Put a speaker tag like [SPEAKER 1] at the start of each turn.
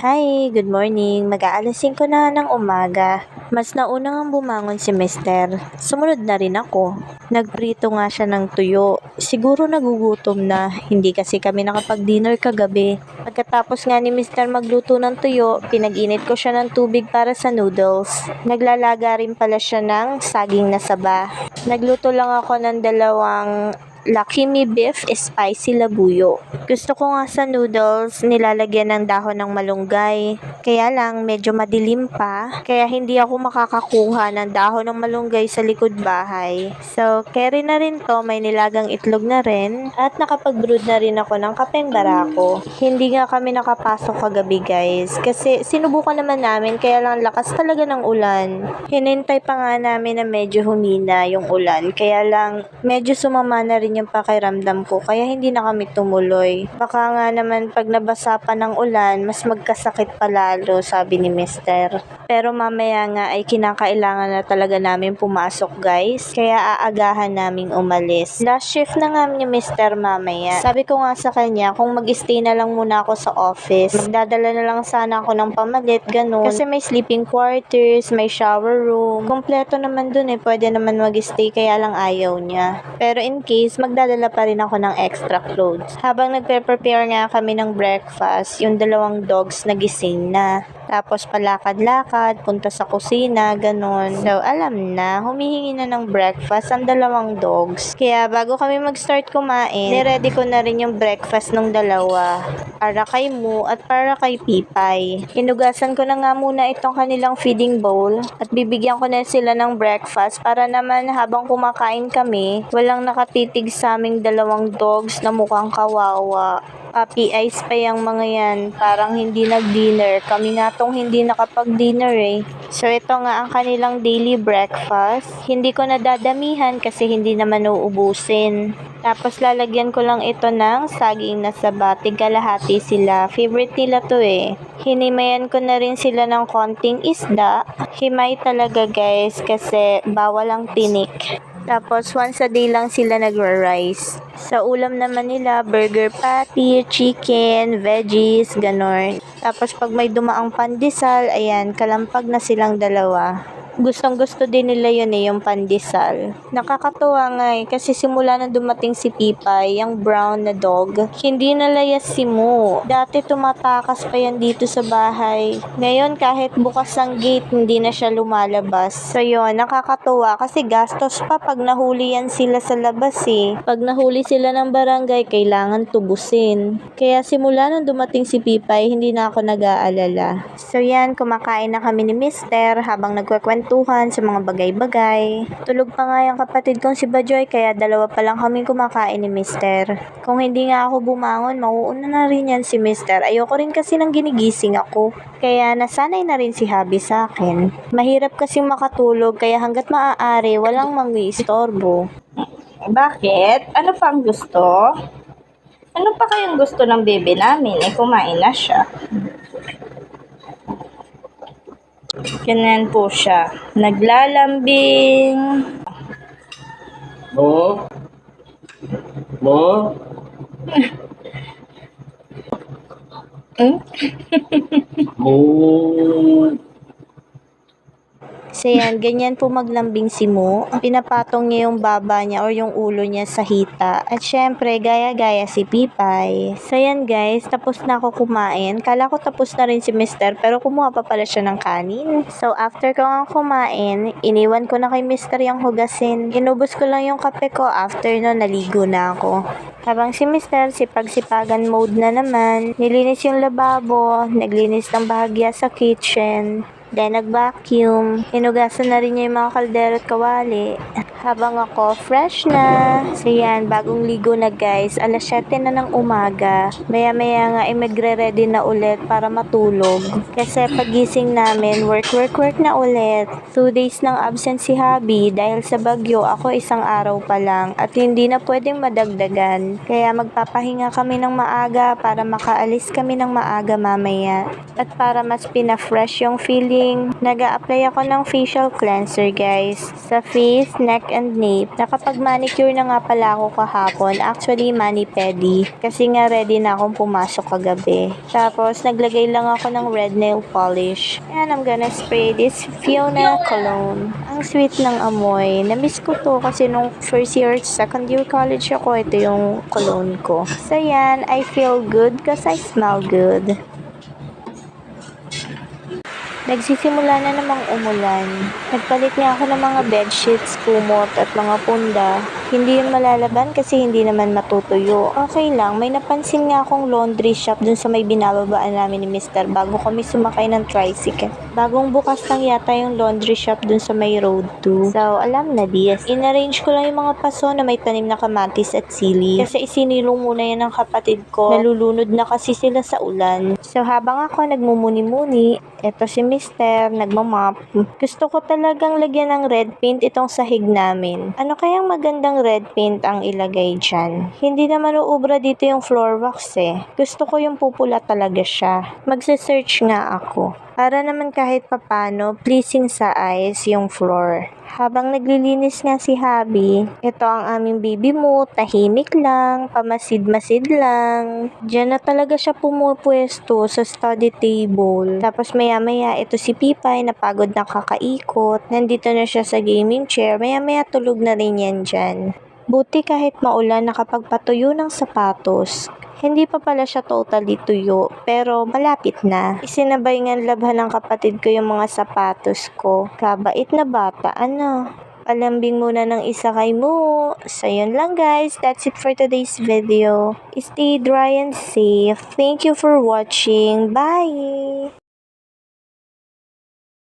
[SPEAKER 1] Hi, good morning. Mag-aalas 5 na ng umaga. Mas nauna ngang bumangon si Mister. Sumunod na rin ako. Nagprito nga siya ng tuyo. Siguro nagugutom na, hindi kasi kami nakapag-dinner kagabi. Pagkatapos nga ni Mister magluto ng tuyo, pinag-init ko siya ng tubig para sa noodles. Naglalaga rin pala siya ng saging na saba. Nagluto lang ako ng dalawang Lakimi Beef Spicy Labuyo. Gusto ko nga sa noodles nilalagyan ng dahon ng malunggay. Kaya lang medyo madilim pa, kaya hindi ako makakakuha ng dahon ng malunggay sa likod bahay. So, carry na rin to, may nilagang itlog na rin, at nakapag-brood na rin ako ng kapeng barako. Hindi nga kami nakapasok kagabi guys, kasi sinubukan naman namin kaya lang lakas talaga ng ulan. Hinintay pa nga namin na medyo humina yung ulan, kaya lang medyo sumama na rin yung pakiramdam ko, kaya hindi na kami tumuloy. Baka nga naman pag nabasa pa ng ulan, mas magkasakit pa lalo, sabi ni Mister. Pero mamaya nga ay kinakailangan na talaga namin pumasok guys, kaya aagahan naming umalis. Last shift na nga ni Mister mamaya. Sabi ko nga sa kanya, kung mag-stay na lang muna ako sa office, magdadala na lang sana ako ng pamalit, ganun. Kasi may sleeping quarters, may shower room. Kompleto naman dun pwede naman mag-stay, kaya lang ayaw niya. Pero in case, magdadala pa rin ako ng extra clothes. Habang nagpe-prepare nga kami ng breakfast, yung dalawang dogs nagising na. Tapos palakad-lakad, punta sa kusina, ganun. So, alam na, humihingi na ng breakfast ang dalawang dogs. Kaya bago kami mag-start kumain, niready ko na rin yung breakfast ng dalawa. Para kay Mu at para kay Pipay. Hinugasan ko na nga muna itong kanilang feeding bowl at bibigyan ko na sila ng breakfast para naman habang kumakain kami, walang nakatitig sa aming dalawang dogs na mukhang kawawa. Puppy eyes pa yung mga yan, parang hindi nag-dinner. Kami nga tong hindi nakapag-dinner So ito nga ang kanilang daily breakfast. Hindi ko nadadamihan kasi hindi naman uubusin. Tapos lalagyan ko lang ito ng saging na saba, tig-kalahati sila. Favorite nila to Hinimayan ko na rin sila ng konting isda. Himay talaga guys kasi bawal ang tinik. Tapos, once a day lang sila nagra-rice. Sa ulam naman nila, burger patty, chicken, veggies, ganon. Tapos, pag may dumaang pandesal, ayan, kalampag na silang dalawa. Gustong gusto din nila yun yung pandesal. Nakakatuwa nga kasi simula nang dumating si Pipay, yung brown na dog, hindi nalayas si Mu. Dati tumatakas pa yan dito sa bahay. Ngayon kahit bukas ang gate, hindi na siya lumalabas. So yun, nakakatuwa kasi gastos pa pag nahuli yan sila sa labas Pag nahuli sila ng barangay, kailangan tubusin. Kaya simula nang dumating si Pipay, hindi na ako nag-aalala. So yan, kumakain na kami ni Mister habang nagkukwentuhan sa mga bagay-bagay. Tulog pa nga yung kapatid kong si Bajoy, kaya dalawa pa lang kami kumakain ni Mister. Kung hindi nga ako bumangon, mauuna na rin yan si Mister. Ayoko rin kasi nang ginigising ako. Kaya nasanay na rin si Habi sa akin. Mahirap kasi makatulog, kaya hanggat maaari, walang mangi-istorbo.
[SPEAKER 2] Bakit? Ano pa ang gusto? Ano pa kayang gusto ng bebe namin? Kumain na siya. Ganyan po siya. Naglalambing.
[SPEAKER 3] Mo? Mo?
[SPEAKER 1] So yan, ganyan po maglambing si Mo. Pinapatong niya yung baba niya or yung ulo niya sa hita. At syempre, gaya-gaya si Pipay. So yan guys, tapos na ako kumain. Kala ko tapos na rin si Mister, pero kumuha pa pala siya ng kanin. So after ko nga kumain, iniwan ko na kay Mister yung hugasin. Inubos ko lang yung kape ko, after no, naligo na ako. Habang si Mister, sipag-sipagan mode na naman. Nilinis yung lababo, naglinis ng bahagya sa kitchen. Then, nag-vacuum. Hinugasan na rin niya yung mga kaldero at kawali. Habang ako, fresh na. So, yan, bagong ligo na guys. Alas 7 na ng umaga. Maya-maya nga ay magre-ready na ulit para matulog. Kasi pagising namin, work na ulit. 2 days nang absent si Habi dahil sa bagyo. Ako isang araw pa lang. At hindi na pwedeng madagdagan. Kaya magpapahinga kami ng maaga para makaalis kami ng maaga mamaya. At para mas pina-fresh yung feeling, nag-a-apply ako ng facial cleanser guys. Sa face, neck, and nape. Nakapag-manicure na nga pala ako kahapon. Actually, mani-pedi. Kasi nga ready na akong pumasok kagabi. Tapos, naglagay lang ako ng red nail polish. And I'm gonna spray this Fiona cologne. Ang sweet ng amoy. Namiss ko to kasi nung first year, second year college ako, ito yung cologne ko. So yan, I feel good cause I smell good. Nagsisimula na namang umulan. Nagpalit nga ako ng mga bedsheets, kumot at mga punda. Hindi yun malalaban kasi hindi naman matutuyo. Okay lang, may napansin nga akong laundry shop dun sa may binababaan namin ni Mr. bago kami sumakay ng tricycle. Bagong bukas lang yata yung laundry shop dun sa may road 2. So, alam na dis. In-arrange ko lang yung mga paso na may tanim na kamatis at sili. Kasi isinilong muna yan ng kapatid ko. Nalulunod na kasi sila sa ulan. So, habang ako nagmumuni-muni, eto si Mr. nagmamop. Gusto ko talagang lagyan ng red paint itong sahig namin. Ano kayang magandang red paint ang ilagay dyan? Hindi naman uubra dito yung floor wax eh. Gusto ko yung pupula talaga siya. Magse-search nga ako. Para naman kahit papano, pleasing sa eyes yung floor. Habang naglilinis nga si Habi, ito ang aming baby mo, tahimik lang, pamasid-masid lang. Diyan na talaga siya pumupwesto sa study table. Tapos maya-maya, ito si Pipay, napagod na kakaikot. Nandito na siya sa gaming chair, maya-maya tulog na rin yan dyan. Buti kahit maulan, nakapagpatuyo ng sapatos. Hindi pa pala siya totally tuyo, pero malapit na. Isinabay nga labhan ng kapatid ko yung mga sapatos ko. Kabait na bata, ano? Palambing muna ng isa kay Mo. So yun lang guys, that's it for today's video. Stay dry and safe. Thank you for watching. Bye!